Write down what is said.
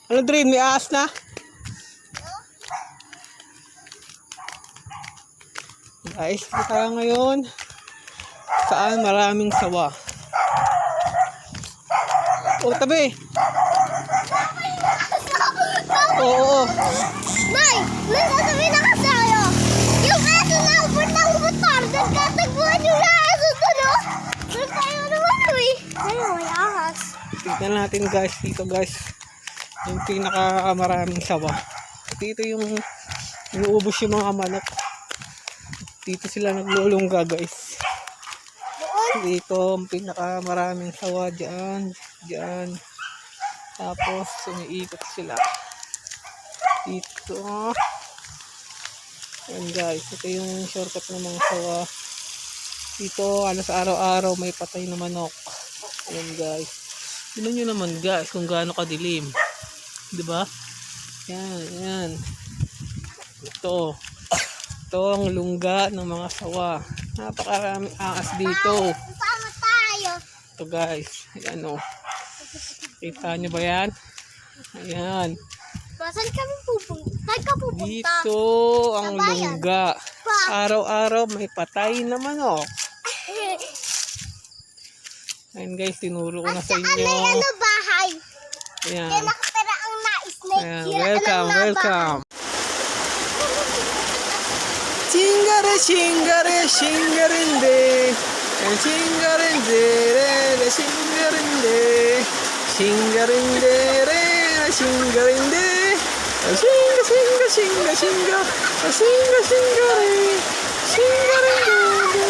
Ano, Drin? May ahas na? Guys, tayo ngayon saan maraming sawa. O, tabi. Oo. Nay, may sasabihin na kasi sa'yo. Yung aso na ubod ng motor, nagkatagbuhan yung aso doon, oh. Doon tayo naman, eh. Ayun, may ahas. Tignan natin guys, dito guys. Yung pinakamaraming sawa. Dito yung inuubos yung mga manok. Dito sila naglulungga guys. Dito ang pinakamaraming sawa dyan. Dyan. Tapos umiikot sila. Dito. Ayan guys. Ito yung shortcut ng mga sawa. Dito alas araw-araw may patay na manok. Ayan guys. Tignan nyo naman guys kung gaano kadilim. Diba? Yan. Yan. Ito. Ito ang lungga ng mga sawa. Napakaraming ahas dito. Sama tayo. Ito guys. Ayan o. Kita nyo ba yan? Ayan. Saan kami pupunta? Saan ka pupunta? Dito ang lungga. Araw-araw may patay na manok. Ayan guys, tinuro ko na sa inyo. Ano bahay? Ayan. Kaya nakapera ang na-snake. Ayan. Welcome, welcome. Chingare, chingare, chingarinde. Chingarinde, re, chingarinde. Chingarinde, re, chingarinde. Chinga, chinga, chinga, chinga. Chinga, chinga, re. Chingarinde.